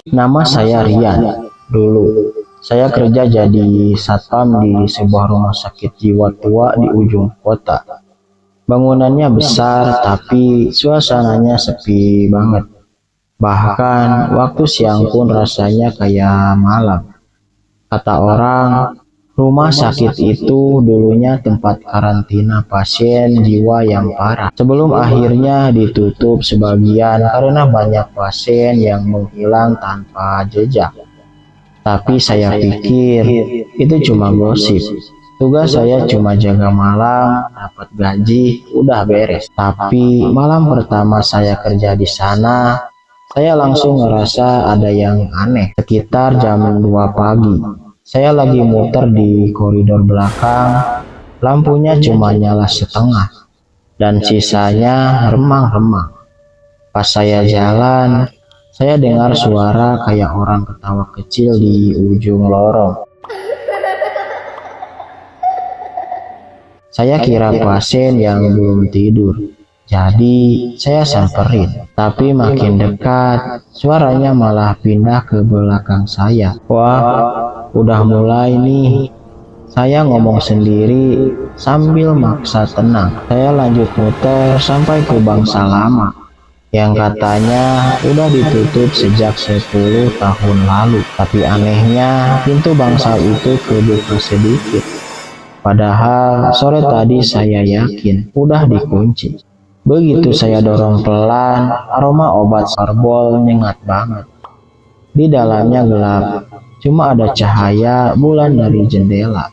Nama saya Rian. Dulu saya kerja jadi satpam di sebuah rumah sakit jiwa tua di ujung kota. Bangunannya besar tapi suasananya sepi banget. Bahkan waktu siang pun rasanya kayak malam. Kata orang, rumah sakit itu dulunya tempat karantina pasien jiwa yang parah. Sebelum akhirnya ditutup sebagian karena banyak pasien yang menghilang tanpa jejak. Tapi saya pikir itu cuma gosip. Tugas saya cuma jaga malam, dapat gaji, udah beres. Tapi malam pertama saya kerja di sana, saya langsung ngerasa ada yang aneh. Sekitar jam 2 pagi, saya lagi muter di koridor belakang, lampunya cuma nyala setengah, dan sisanya remang-remang. Pas saya jalan, saya dengar suara kayak orang ketawa kecil di ujung lorong. Saya kira pasien yang belum tidur, jadi saya samperin. Tapi makin dekat, suaranya malah pindah ke belakang saya. Wah, udah mulai nih. Saya ngomong sendiri sambil maksa tenang. Saya lanjut muter sampai ke bangsa lama, yang katanya udah ditutup sejak 10 tahun lalu. Tapi anehnya, pintu bangsa itu kebuka sedikit. Padahal sore tadi saya yakin udah dikunci. Begitu saya dorong pelan, aroma obat sarbol nyengat banget. Di dalamnya gelap, cuma ada cahaya bulan dari jendela.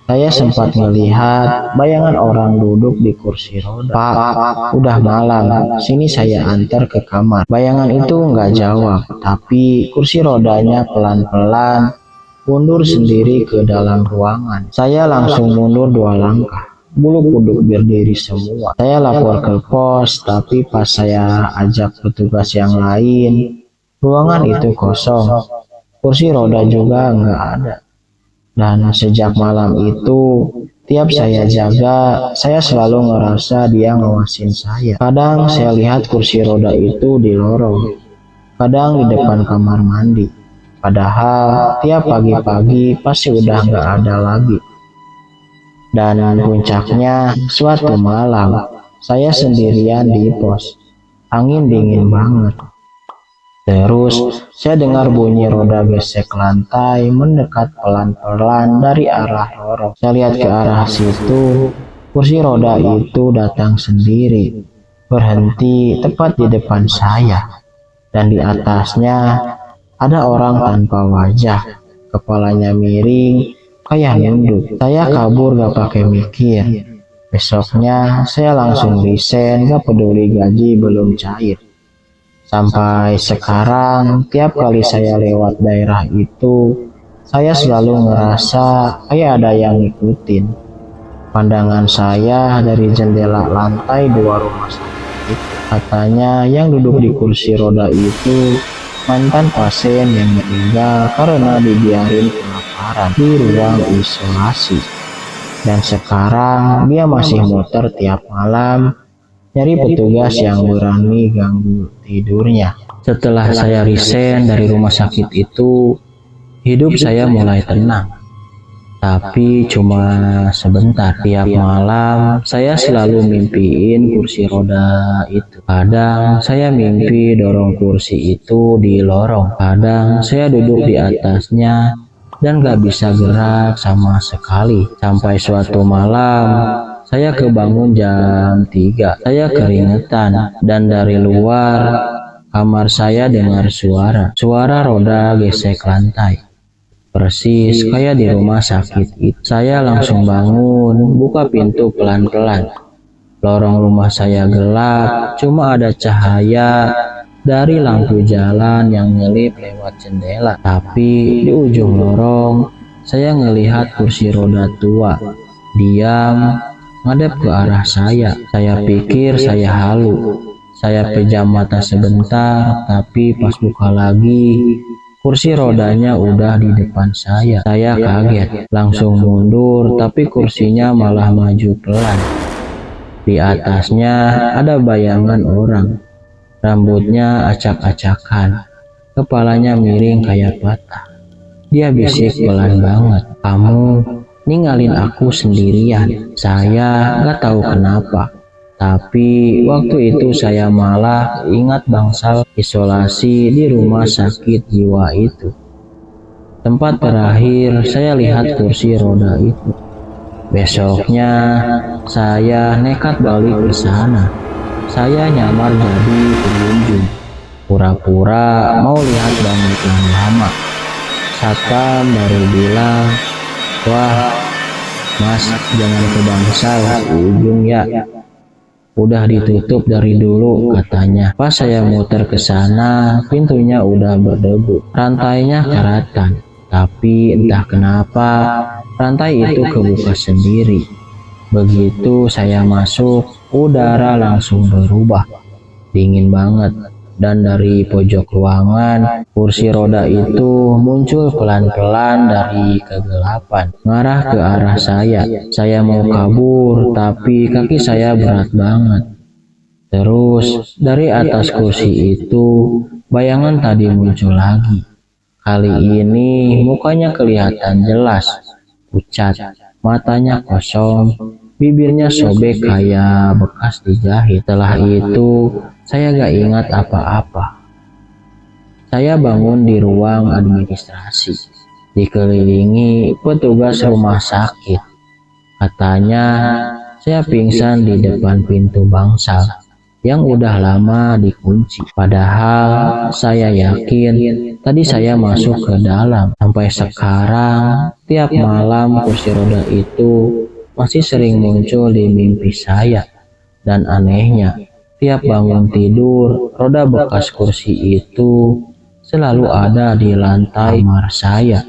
Saya sempat melihat bayangan orang duduk di kursi roda. Pak, udah malam, sini saya antar ke kamar. Bayangan itu nggak jawab, tapi kursi rodanya pelan-pelan mundur sendiri ke dalam ruangan. Saya langsung mundur 2 langkah. Bulu kuduk berdiri semua. Saya lapor ke pos, tapi pas saya ajak petugas yang lain, ruangan itu kosong. Kursi roda juga nggak ada. Dan sejak malam itu, tiap saya jaga, saya selalu ngerasa dia ngawasin saya. Kadang saya lihat kursi roda itu di lorong, kadang di depan kamar mandi. Padahal tiap pagi-pagi pasti udah nggak ada lagi. Dan puncaknya, suatu malam saya sendirian di pos. Angin dingin banget. Terus saya dengar bunyi roda gesek lantai mendekat pelan-pelan dari arah lorong. Saya lihat ke arah situ. Kursi roda itu datang sendiri, berhenti tepat di depan saya. Dan di atasnya ada orang tanpa wajah, kepalanya miring, kayak nunduk. Saya kabur gak pakai mikir. Besoknya saya langsung resign, gak peduli gaji belum cair. Sampai sekarang, tiap kali saya lewat daerah itu, saya selalu ngerasa kayak ada yang ngikutin. Pandangan saya dari jendela lantai 2 rumah sakit itu. Katanya yang duduk di kursi roda itu mantan pasien yang meninggal karena dibiarin kelaparan di ruang isolasi. Dan sekarang dia masih muter tiap malam nyari petugas yang berani ganggu tidurnya. Setelah saya resign dari rumah sakit itu, hidup saya mulai tenang. Tapi cuma sebentar. Tiap malam saya selalu mimpiin kursi roda itu. Kadang saya mimpi dorong kursi itu di lorong. Kadang saya duduk di atasnya dan gak bisa gerak sama sekali. Sampai suatu malam saya kebangun jam 3. Saya keringetan dan dari luar kamar saya dengar suara roda gesek lantai. Persis kayak di rumah sakit itu. Saya langsung bangun, buka pintu pelan-pelan. Lorong rumah saya gelap, cuma ada cahaya dari lampu jalan yang nyelip lewat jendela. Tapi di ujung lorong, saya ngelihat kursi roda tua, diam, ngadep ke arah saya. Saya pikir saya halu. Saya pejam mata sebentar, tapi pas buka lagi, kursi rodanya udah di depan saya. Saya kaget, langsung mundur, tapi kursinya malah maju pelan. Di atasnya ada bayangan orang, rambutnya acak-acakan, kepalanya miring kayak patah. Dia bisik pelan banget, "Kamu ninggalin aku sendirian." Saya nggak tahu kenapa, tapi waktu itu saya malah ingat bangsal isolasi di rumah sakit jiwa itu. Tempat terakhir saya lihat kursi roda itu. Besoknya saya nekat balik ke sana. Saya nyamar jadi pengunjung, pura-pura mau lihat bangunan lama. Satpam baru bilang, "Wah, Mas, jangan ke bangsal ujung ya. Udah ditutup dari dulu," katanya. Pas saya muter ke sana, pintunya udah berdebu, rantainya karatan. Tapi entah kenapa, rantai itu kebuka sendiri. Begitu saya masuk, udara langsung berubah, dingin banget. Dan dari pojok ruangan, kursi roda itu muncul pelan-pelan dari kegelapan, mengarah ke arah saya. Saya mau kabur, tapi kaki saya berat banget. Terus, dari atas kursi itu, bayangan tadi muncul lagi. Kali ini, mukanya kelihatan jelas, pucat, matanya kosong, bibirnya sobek kayak bekas dijahit. Setelah itu, saya gak ingat apa-apa. Saya bangun di ruang administrasi, dikelilingi petugas rumah sakit. Katanya, saya pingsan di depan pintu bangsal yang udah lama dikunci. Padahal saya yakin tadi saya masuk ke dalam. Sampai sekarang, tiap malam kursi roda itu masih sering muncul di mimpi saya. Dan anehnya, tiap bangun tidur, roda bekas kursi itu selalu ada di lantai kamar saya.